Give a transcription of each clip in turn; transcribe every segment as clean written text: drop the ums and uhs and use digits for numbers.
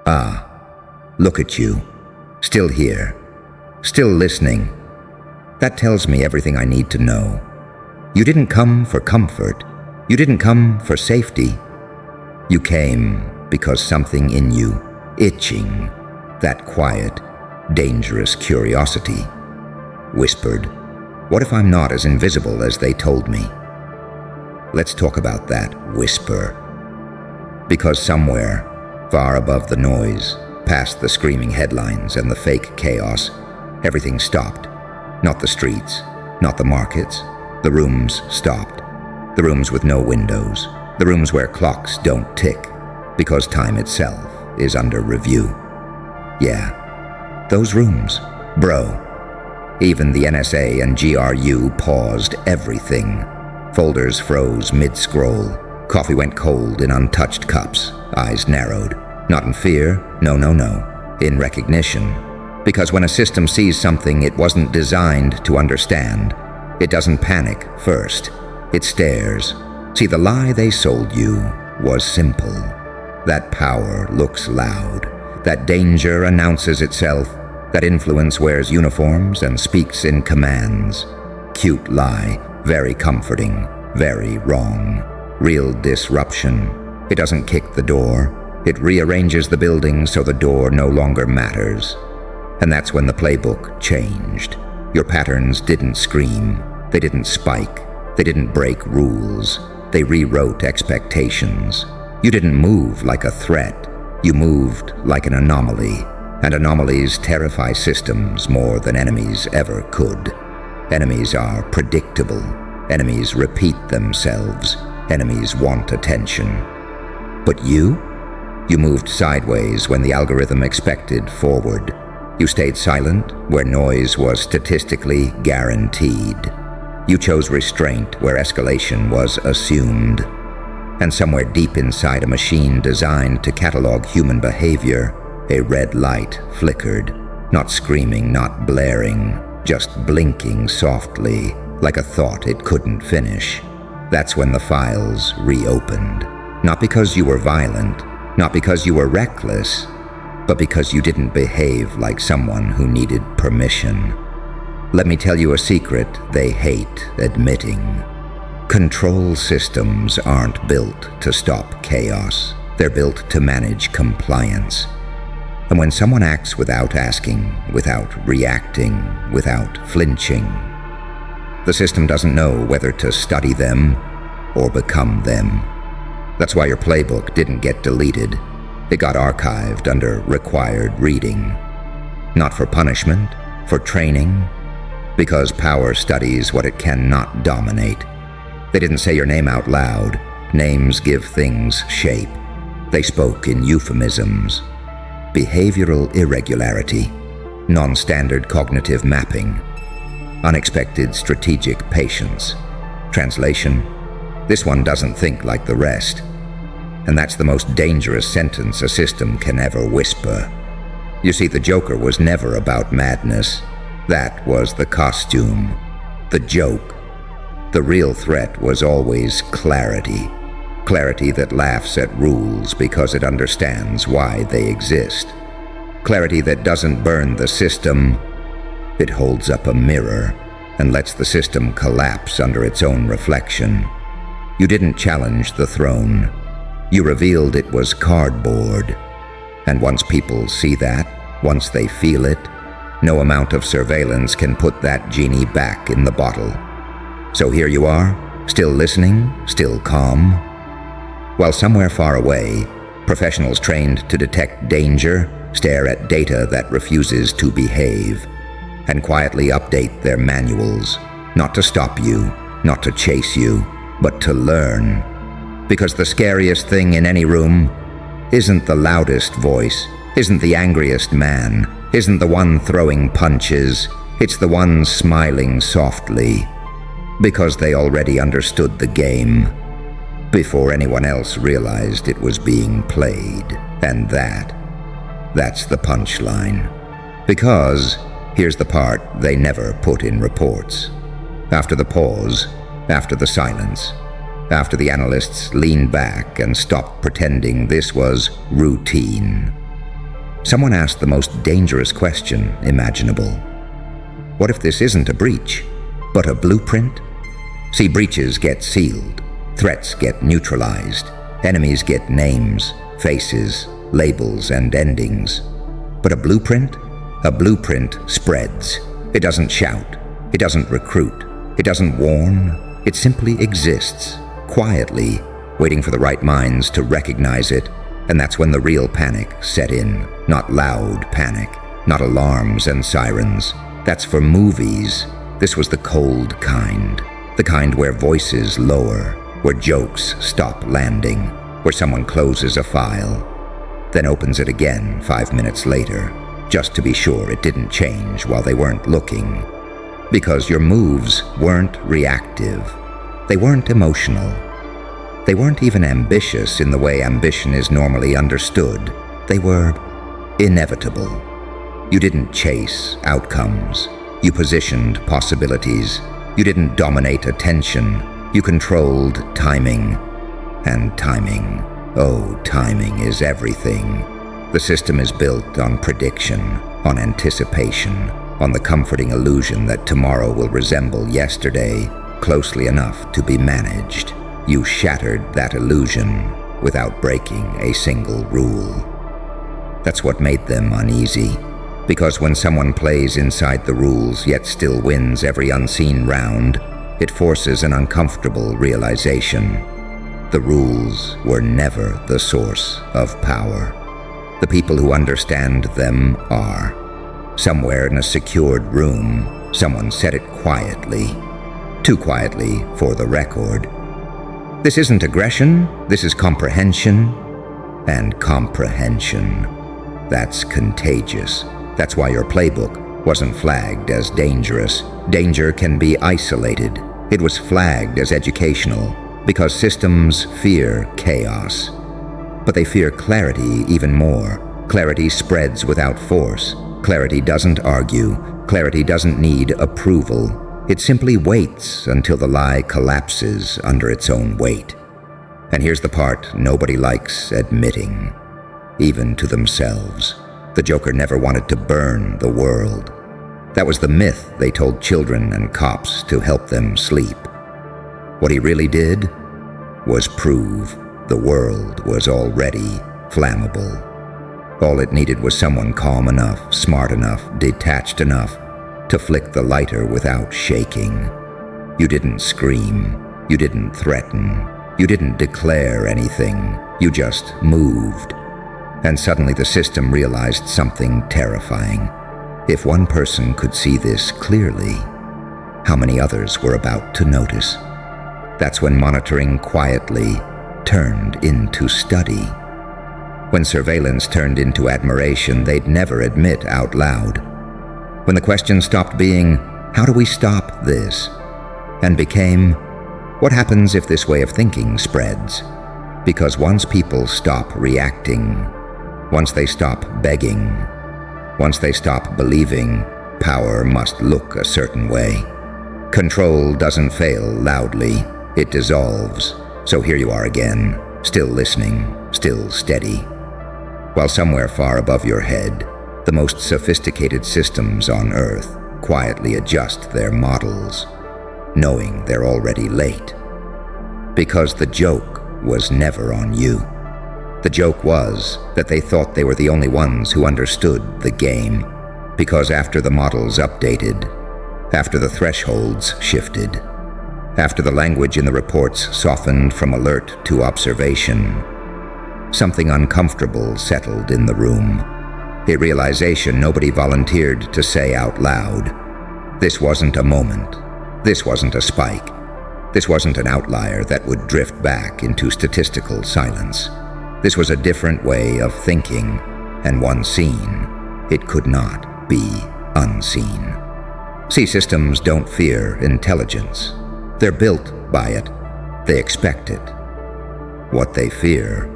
Ah, look at you. Still here. Still listening. That tells me everything I need to know. You didn't come for comfort. You didn't come for safety. You came because something in you, itching, that quiet, dangerous curiosity, whispered, "What if I'm not as invisible as they told me?" Let's talk about that whisper. Because somewhere, far above the noise, past the screaming headlines and the fake chaos, everything stopped. Not the streets, not the markets. The rooms stopped. The rooms with no windows. The rooms where clocks don't tick, because time itself is under review. Yeah, those rooms, bro. Even the NSA and GRU paused everything. Folders froze mid-scroll. Coffee went cold in untouched cups, eyes narrowed. Not in fear, no, in recognition. Because when a system sees something it wasn't designed to understand, it doesn't panic first. It stares. See, the lie they sold you was simple. That power looks loud. That danger announces itself. That influence wears uniforms and speaks in commands. Cute lie, very comforting, very wrong. Real disruption. It doesn't kick the door. It rearranges the building so the door no longer matters. And that's when the playbook changed. Your patterns didn't scream. They didn't spike. They didn't break rules. They rewrote expectations. You didn't move like a threat. You moved like an anomaly. And anomalies terrify systems more than enemies ever could. Enemies are predictable. Enemies repeat themselves. Enemies want attention. But you moved sideways when the algorithm expected forward. You stayed silent where noise was statistically guaranteed. You chose restraint where escalation was assumed. And somewhere deep inside a machine designed to catalog human behavior, a red light flickered, not screaming, not blaring, just blinking softly, like a thought it couldn't finish. That's when the files reopened. Not because you were violent, not because you were reckless, but because you didn't behave like someone who needed permission. Let me tell you a secret they hate admitting. Control systems aren't built to stop chaos. They're built to manage compliance. And when someone acts without asking, without reacting, without flinching, the system doesn't know whether to study them or become them. That's why your playbook didn't get deleted. It got archived under required reading. Not for punishment, for training, because power studies what it cannot dominate. They didn't say your name out loud. Names give things shape. They spoke in euphemisms. Behavioral irregularity, non-standard cognitive mapping, unexpected strategic patience. Translation: this one doesn't think like the rest. And that's the most dangerous sentence a system can ever whisper. You see, the Joker was never about madness. That was the costume, the joke. The real threat was always clarity. Clarity that laughs at rules because it understands why they exist. Clarity that doesn't burn the system. It holds up a mirror and lets the system collapse under its own reflection. You didn't challenge the throne. You revealed it was cardboard. And once people see that, once they feel it, no amount of surveillance can put that genie back in the bottle. So here you are, still listening, still calm. While somewhere far away, professionals trained to detect danger stare at data that refuses to behave and quietly update their manuals, not to stop you, not to chase you, but to learn. Because the scariest thing in any room isn't the loudest voice, isn't the angriest man, isn't the one throwing punches, it's the one smiling softly, because they already understood the game before anyone else realized it was being played. And that's the punchline. Because, here's the part they never put in reports. After the pause, after the silence, after the analysts leaned back and stopped pretending this was routine, someone asked the most dangerous question imaginable. What if this isn't a breach, but a blueprint? See, breaches get sealed, threats get neutralized, enemies get names, faces, labels, and endings. But a blueprint? A blueprint spreads. It doesn't shout. It doesn't recruit. It doesn't warn. It simply exists, quietly, waiting for the right minds to recognize it. And that's when the real panic set in. Not loud panic, not alarms and sirens. That's for movies. This was the cold kind. The kind where voices lower, where jokes stop landing, where someone closes a file, then opens it again 5 minutes later, just to be sure it didn't change while they weren't looking. Because your moves weren't reactive. They weren't emotional. They weren't even ambitious in the way ambition is normally understood. They were inevitable. You didn't chase outcomes. You positioned possibilities. You didn't dominate attention. You controlled timing. And timing, oh, timing is everything. The system is built on prediction, on anticipation, on the comforting illusion that tomorrow will resemble yesterday closely enough to be managed. You shattered that illusion without breaking a single rule. That's what made them uneasy, because when someone plays inside the rules yet still wins every unseen round, it forces an uncomfortable realization. The rules were never the source of power. The people who understand them are. Somewhere in a secured room, someone said it quietly. Too quietly for the record. This isn't aggression, this is comprehension. And comprehension, that's contagious. That's why your playbook wasn't flagged as dangerous. Danger can be isolated. It was flagged as educational, because systems fear chaos. But they fear clarity even more. Clarity spreads without force. Clarity doesn't argue. Clarity doesn't need approval. It simply waits until the lie collapses under its own weight. And here's the part nobody likes admitting, even to themselves. The Joker never wanted to burn the world. That was the myth they told children and cops to help them sleep. What he really did was prove the world was already flammable. All it needed was someone calm enough, smart enough, detached enough to flick the lighter without shaking. You didn't scream. You didn't threaten. You didn't declare anything. You just moved. And suddenly the system realized something terrifying. If one person could see this clearly, how many others were about to notice? That's when monitoring quietly turned into study. When surveillance turned into admiration they'd never admit out loud. When the question stopped being, how do we stop this? And became, what happens if this way of thinking spreads? Because once people stop reacting, once they stop begging, once they stop believing, power must look a certain way. Control doesn't fail loudly, it dissolves. So here you are again, still listening, still steady. While somewhere far above your head, the most sophisticated systems on Earth quietly adjust their models, knowing they're already late. Because the joke was never on you. The joke was that they thought they were the only ones who understood the game, because after the models updated, after the thresholds shifted, after the language in the reports softened from alert to observation, something uncomfortable settled in the room, a realization nobody volunteered to say out loud. This wasn't a moment. This wasn't a spike. This wasn't an outlier that would drift back into statistical silence. This was a different way of thinking, and one seen, it could not be unseen. See, systems don't fear intelligence. They're built by it. They expect it. What they fear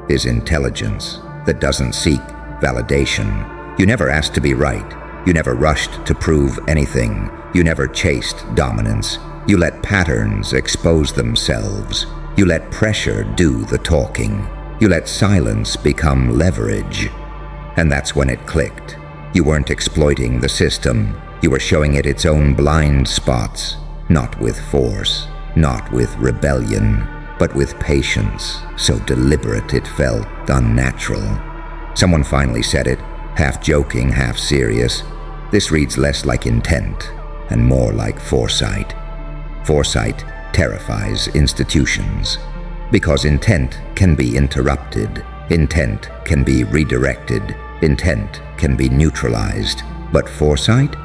is intelligence that doesn't seek validation. You never asked to be right. You never rushed to prove anything. You never chased dominance. You let patterns expose themselves. You let pressure do the talking. You let silence become leverage. And that's when it clicked. You weren't exploiting the system. You were showing it its own blind spots, not with force, not with rebellion, but with patience, so deliberate it felt unnatural. Someone finally said it, half joking, half serious. This reads less like intent and more like foresight. Foresight terrifies institutions, because intent can be interrupted, intent can be redirected, intent can be neutralized. But foresight?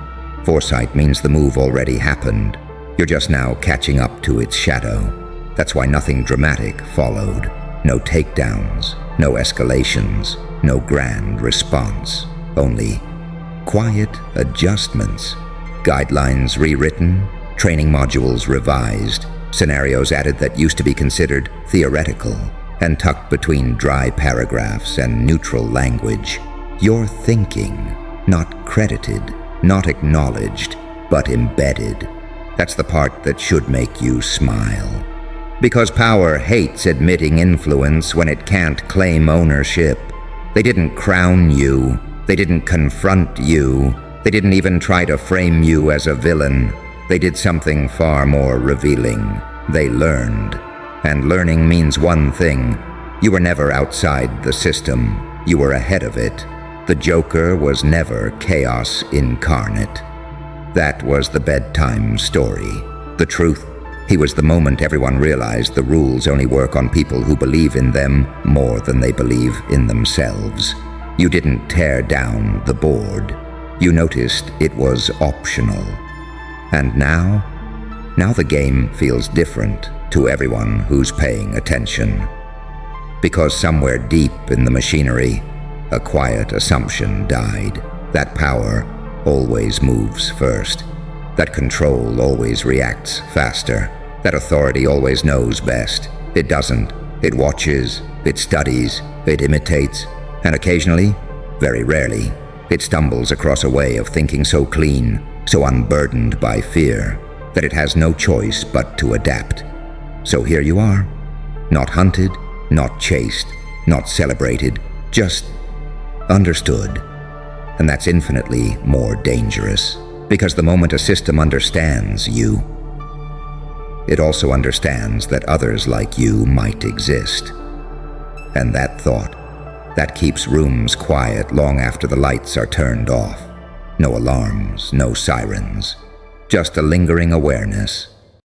Foresight means the move already happened. You're just now catching up to its shadow. That's why nothing dramatic followed. No takedowns, no escalations, no grand response. Only quiet adjustments. Guidelines rewritten, training modules revised, scenarios added that used to be considered theoretical, and tucked between dry paragraphs and neutral language. You're thinking, not credited, not acknowledged, but embedded. That's the part that should make you smile. Because power hates admitting influence when it can't claim ownership. They didn't crown you. They didn't confront you. They didn't even try to frame you as a villain. They did something far more revealing. They learned. And learning means one thing. You were never outside the system. You were ahead of it. The Joker was never chaos incarnate. That was the bedtime story. The truth, he was the moment everyone realized the rules only work on people who believe in them more than they believe in themselves. You didn't tear down the board. You noticed it was optional. And now the game feels different to everyone who's paying attention. Because somewhere deep in the machinery, a quiet assumption died. That power always moves first. That control always reacts faster. That authority always knows best. It doesn't. It watches, it studies, it imitates, and occasionally, very rarely, it stumbles across a way of thinking so clean, so unburdened by fear, that it has no choice but to adapt. So here you are, not hunted, not chased, not celebrated, just understood. And that's infinitely more dangerous, because the moment a system understands you, it also understands that others like you might exist. And that thought, that keeps rooms quiet long after the lights are turned off. No alarms, no sirens, just a lingering awareness